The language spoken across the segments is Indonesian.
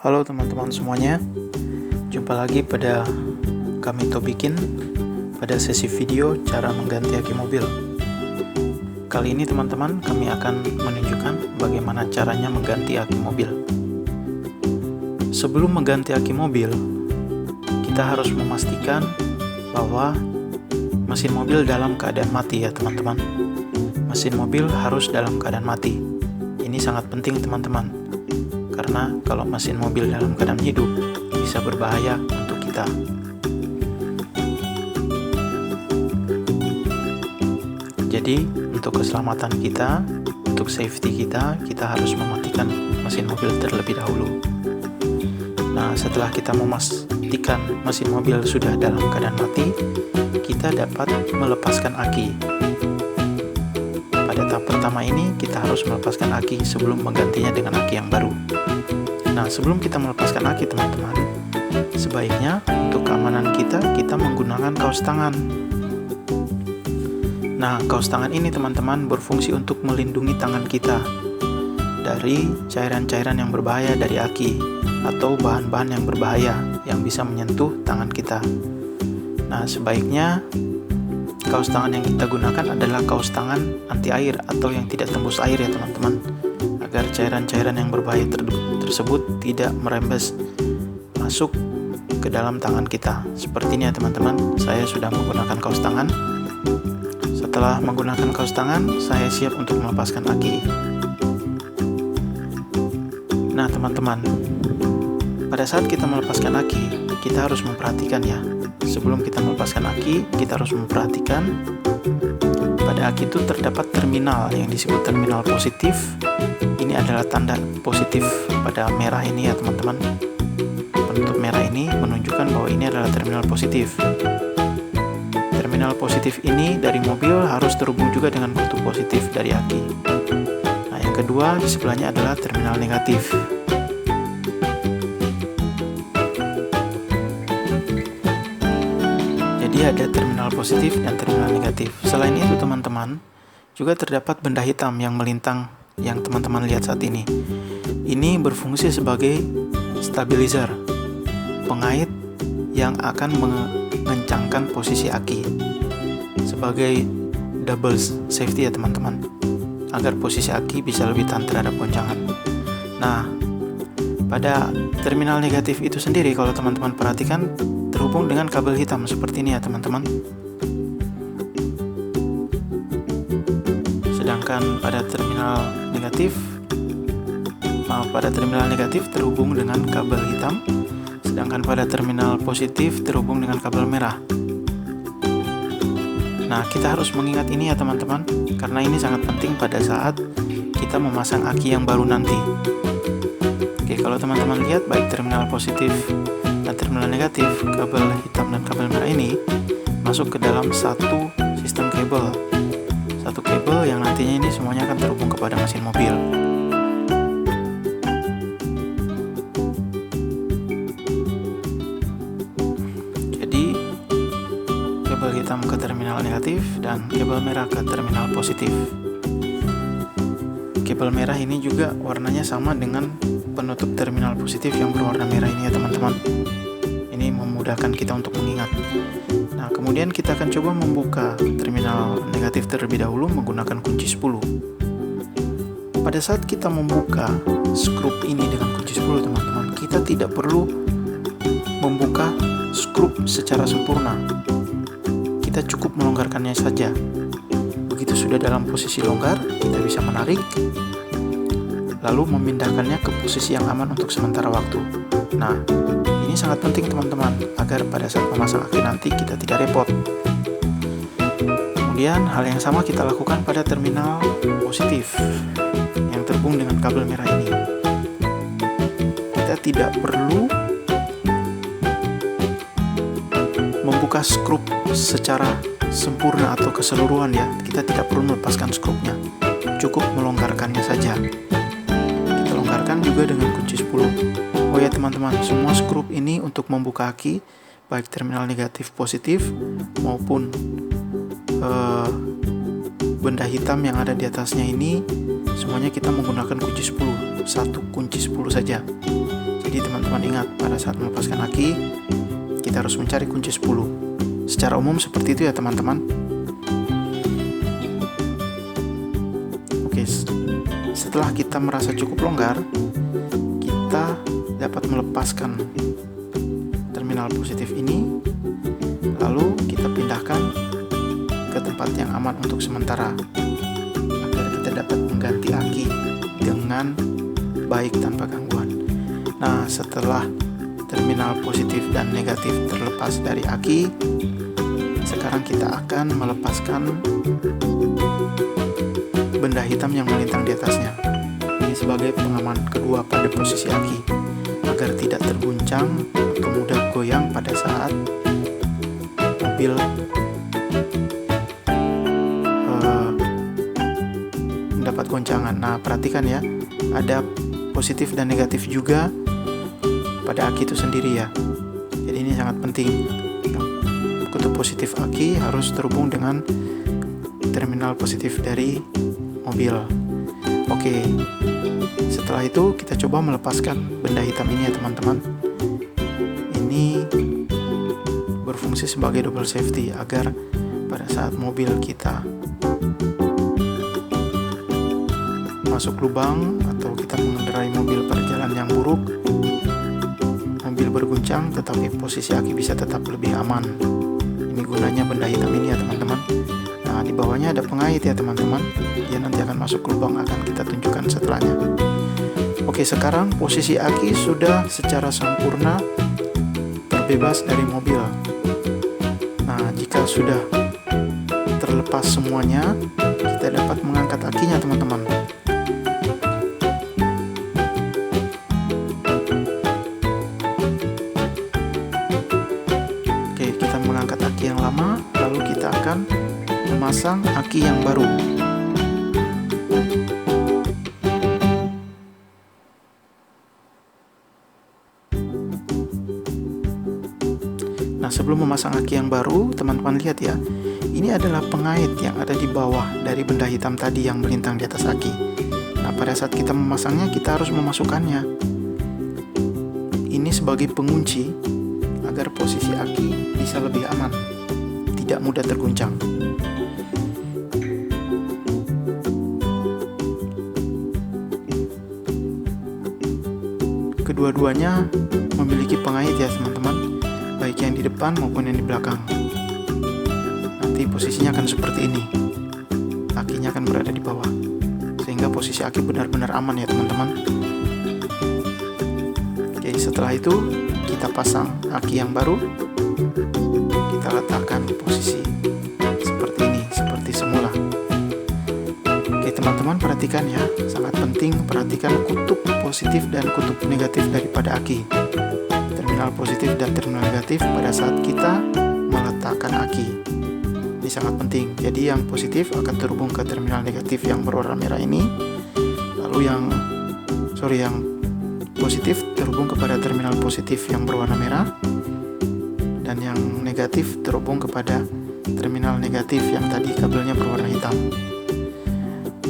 Halo teman-teman semuanya, jumpa lagi pada kami Tobikin pada sesi video cara mengganti aki mobil. Kali ini teman-teman kami akan menunjukkan bagaimana caranya mengganti aki mobil. Sebelum mengganti aki mobil, kita harus memastikan bahwa mesin mobil dalam keadaan mati ya teman-teman. Mesin mobil harus dalam keadaan mati. Ini sangat penting teman-teman. Karena kalau mesin mobil dalam keadaan hidup bisa berbahaya untuk kita. Jadi untuk keselamatan kita, untuk safety kita harus mematikan mesin mobil terlebih dahulu. Nah, setelah kita memastikan mesin mobil sudah dalam keadaan mati, kita dapat melepaskan aki. Pada tahap pertama ini kita harus melepaskan aki sebelum menggantinya dengan aki yang baru. Nah, sebelum kita melepaskan aki teman-teman, sebaiknya untuk keamanan kita menggunakan kaos tangan. Nah, kaos tangan ini teman-teman berfungsi untuk melindungi tangan kita dari cairan-cairan yang berbahaya dari aki atau bahan-bahan yang berbahaya yang bisa menyentuh tangan kita. Nah, sebaiknya kaos tangan yang kita gunakan adalah kaos tangan anti air atau yang tidak tembus air ya teman-teman, agar cairan-cairan yang berbahaya tersebut tidak merembes masuk ke dalam tangan kita. Seperti ini ya teman-teman, saya sudah menggunakan kaos tangan. Setelah menggunakan kaos tangan, saya siap untuk melepaskan aki. Nah teman-teman, pada saat kita melepaskan aki, kita harus memperhatikan ya. Sebelum kita melepaskan aki, kita harus memperhatikan pada aki itu terdapat terminal yang disebut terminal positif. Ini adalah tanda positif pada merah ini ya teman-teman. Penutup merah ini menunjukkan bahwa ini adalah terminal positif. Terminal positif ini dari mobil harus terhubung juga dengan kutub positif dari aki. Nah, yang kedua di sebelahnya adalah terminal negatif. Jadi ada terminal positif dan terminal negatif. Selain itu teman-teman, juga terdapat benda hitam yang melintang yang teman-teman lihat saat ini. Ini berfungsi sebagai stabilizer, pengait yang akan mengencangkan posisi aki sebagai double safety ya teman-teman, agar posisi aki bisa lebih tahan terhadap goncangan. Nah, pada terminal negatif itu sendiri kalau teman-teman perhatikan terhubung dengan kabel hitam seperti ini ya teman-teman. Sedangkan pada terminal negatif terhubung dengan kabel hitam, sedangkan pada terminal positif terhubung dengan kabel merah. Nah, kita harus mengingat ini ya teman-teman, karena ini sangat penting pada saat kita memasang aki yang baru nanti. Oke, kalau teman-teman lihat baik terminal positif dan terminal negatif, kabel hitam dan kabel merah ini masuk ke dalam satu sistem kabel. Satu kabel yang nantinya ini semuanya akan terhubung kepada mesin mobil. Jadi kabel hitam ke terminal negatif dan kabel merah ke terminal positif. Kabel merah ini juga warnanya sama dengan penutup terminal positif yang berwarna merah ini ya teman-teman. Ini memudahkan kita untuk mengingat. Nah, kemudian kita akan coba membuka terminal negatif terlebih dahulu menggunakan kunci 10. Pada saat kita membuka skrup ini dengan kunci 10 teman-teman, kita tidak perlu membuka skrup secara sempurna. Kita cukup melonggarkannya saja. Begitu sudah dalam posisi longgar, kita bisa menarik lalu memindahkannya ke posisi yang aman untuk sementara waktu. Nah, ini sangat penting teman-teman, agar pada saat memasang aki nanti kita tidak repot. Kemudian hal yang sama kita lakukan pada terminal positif yang terhubung dengan kabel merah ini. Kita tidak perlu membuka skrup secara sempurna atau keseluruhan ya. Kita tidak perlu melepaskan skrupnya, cukup melonggarkannya saja. Kita longgarkan juga dengan kunci 10. Oh ya teman-teman, semua skrup ini untuk membuka aki, baik terminal negatif positif maupun benda hitam yang ada di atasnya ini, semuanya kita menggunakan kunci 10, satu kunci 10 saja. Jadi teman-teman ingat, pada saat melepaskan aki, kita harus mencari kunci 10. Secara umum seperti itu ya teman-teman. Oke, setelah kita merasa cukup longgar, kita dapat melepaskan terminal positif ini, lalu kita pindahkan ke tempat yang aman untuk sementara, agar kita dapat mengganti aki dengan baik tanpa gangguan. Nah, setelah terminal positif dan negatif terlepas dari aki, sekarang kita akan melepaskan benda hitam yang melintang di atasnya. Ini sebagai pengaman kedua pada posisi aki, agar tidak terguncang atau mudah goyang pada saat mobil mendapat goncangan. Nah, perhatikan ya, ada positif dan negatif juga pada aki itu sendiri ya. Jadi ini sangat penting. Kutub positif aki harus terhubung dengan terminal positif dari mobil. Oke, setelah itu kita coba melepaskan benda hitam ini ya teman-teman. Ini berfungsi sebagai double safety, agar pada saat mobil kita masuk lubang atau kita mengendarai mobil pada jalan yang buruk, mobil berguncang tetapi posisi aki bisa tetap lebih aman. Ini gunanya benda hitam ini ya teman-teman. Nah, di bawahnya ada pengait ya teman-teman. Dia nanti akan masuk ke lubang, akan kita tunjukkan setelahnya. Oke, sekarang posisi aki sudah secara sempurna terbebas dari mobil. Nah, jika sudah terlepas semuanya, kita dapat mengangkat akinya teman-teman. Oke, kita mengangkat aki yang lama, lalu kita akan memasang aki yang baru. Nah, sebelum memasang aki yang baru, teman-teman lihat ya, ini adalah pengait yang ada di bawah dari benda hitam tadi yang melintang di atas aki. Nah, pada saat kita memasangnya, kita harus memasukkannya. Ini sebagai pengunci agar posisi aki bisa lebih aman, tidak mudah terguncang. Kedua-duanya memiliki pengait ya teman-teman, baik yang di depan maupun yang di belakang. Nanti posisinya akan seperti ini, akinya akan berada di bawah, sehingga posisi aki benar-benar aman ya teman-teman. Oke, setelah itu kita pasang aki yang baru, kita letakkan di posisi seperti ini, seperti semula. Oke teman-teman, perhatikan ya, sangat penting perhatikan kutub positif dan kutub negatif daripada aki, terminal positif dan terminal negatif pada saat kita meletakkan aki. Ini sangat penting. Jadi yang positif akan terhubung ke terminal negatif yang berwarna merah ini, lalu yang positif terhubung kepada terminal positif yang berwarna merah, dan yang negatif terhubung kepada terminal negatif yang tadi kabelnya berwarna hitam.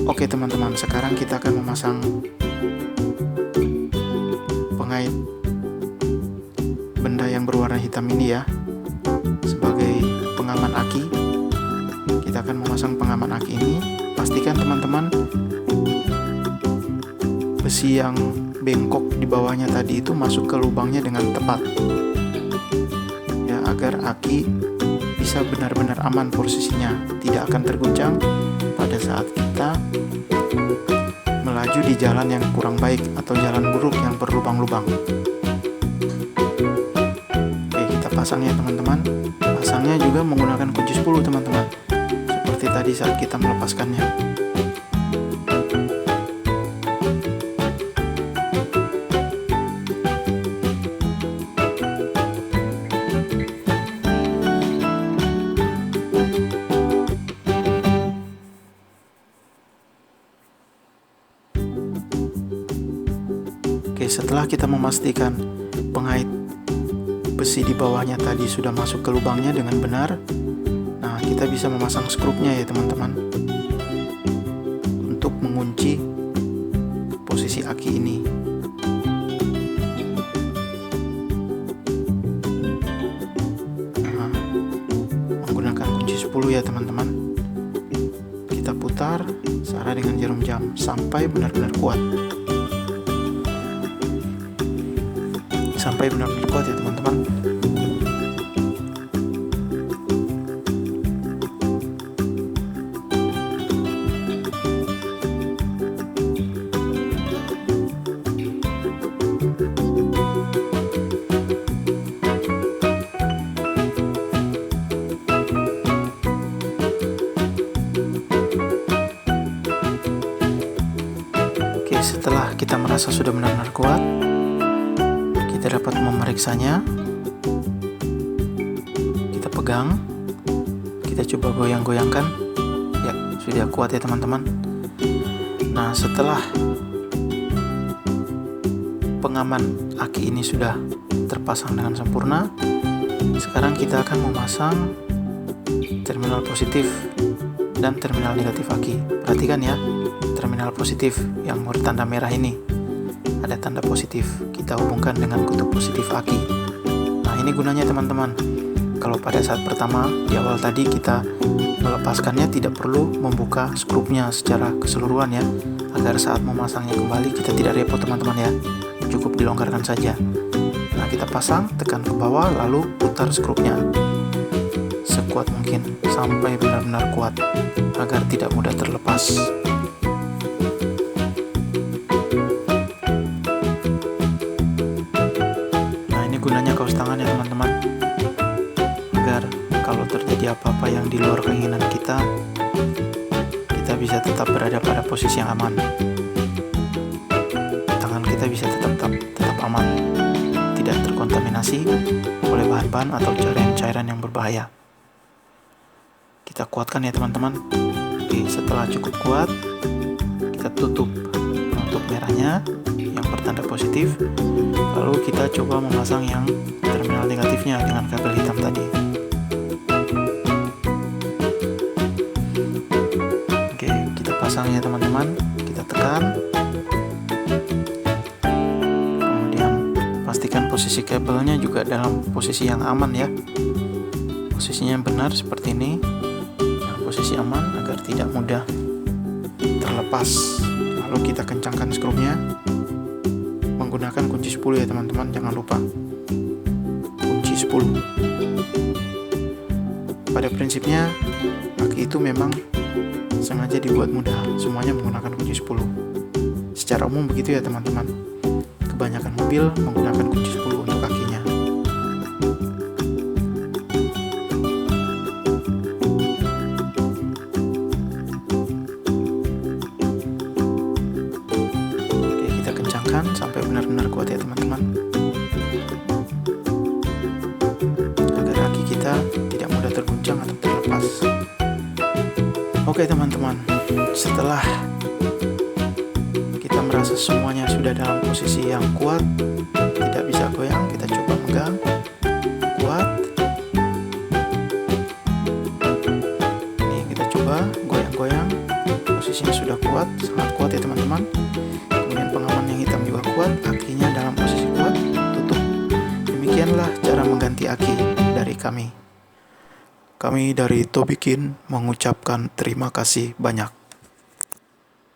Oke teman-teman, sekarang kita akan memasang pengait benda yang berwarna hitam ini ya, sebagai pengaman aki. Kita akan memasang pengaman aki ini. Pastikan teman-teman besi yang bengkok di bawahnya tadi itu masuk ke lubangnya dengan tepat ya, agar aki bisa benar-benar aman posisinya, tidak akan terguncang pada saat kita melaju di jalan yang kurang baik atau jalan buruk yang berlubang-lubang. Oke, kita pasang ya teman-teman. Pasangnya juga menggunakan kunci 10 teman-teman, seperti tadi saat kita melepaskannya. Oke, setelah kita memastikan pengait besi di bawahnya tadi sudah masuk ke lubangnya dengan benar, nah kita bisa memasang skrupnya ya teman-teman, untuk mengunci posisi aki ini. 10 ya teman-teman. Kita putar searah dengan jarum jam sampai benar-benar kuat. Sampai benar-benar kuat ya teman-teman. Setelah kita merasa sudah benar-benar kuat, kita dapat memeriksanya. Kita pegang, kita coba goyang-goyangkan. Ya, sudah kuat ya teman-teman. Nah, setelah pengaman aki ini sudah terpasang dengan sempurna, sekarang kita akan memasang terminal positif dan terminal negatif aki. Perhatikan ya, terminal positif yang bertanda merah ini ada tanda positif, kita hubungkan dengan kutub positif aki. Nah, ini gunanya teman-teman. Kalau pada saat pertama di awal tadi kita melepaskannya, tidak perlu membuka skrupnya secara keseluruhan ya, agar saat memasangnya kembali kita tidak repot teman-teman ya, cukup dilonggarkan saja. Nah, kita pasang, tekan ke bawah, lalu putar skrupnya sekuat mungkin sampai benar-benar kuat agar tidak mudah terlepas. Gunanya kaos tangan ya teman-teman, agar kalau terjadi apa-apa yang di luar keinginan kita bisa tetap berada pada posisi yang aman. Tangan kita bisa tetap aman, tidak terkontaminasi oleh bahan-bahan atau cairan yang berbahaya. Kita kuatkan ya teman-teman. Oke, setelah cukup kuat, kita tutup penutup merahnya yang bertanda positif, lalu kita coba memasang yang terminal negatifnya dengan kabel hitam tadi. Oke, kita pasang ya teman-teman, kita tekan, kemudian pastikan posisi kabelnya juga dalam posisi yang aman ya, posisinya benar seperti ini, posisi aman agar tidak mudah terlepas. Lalu kita kencangkan skrupnya menggunakan kunci 10 ya teman-teman, jangan lupa kunci 10. Pada prinsipnya aki itu memang sengaja dibuat mudah, semuanya menggunakan kunci 10. Secara umum begitu ya teman-teman, kebanyakan mobil menggunakan kunci 10 untuk akinya. Sampai benar-benar kuat ya teman-teman, agar aki kita tidak mudah terguncang atau terlepas. Oke teman-teman, setelah kita merasa semuanya sudah dalam posisi yang kuat, tidak bisa goyang, kita coba pegang kuat. Ini kita coba goyang-goyang, posisinya sudah kuat, sangat kuat ya teman-teman. Kemudian pengaman yang hitam juga kuat, akinya dalam posisi kuat, tutup. Demikianlah cara mengganti aki dari kami. Kami dari Tobikin mengucapkan terima kasih banyak.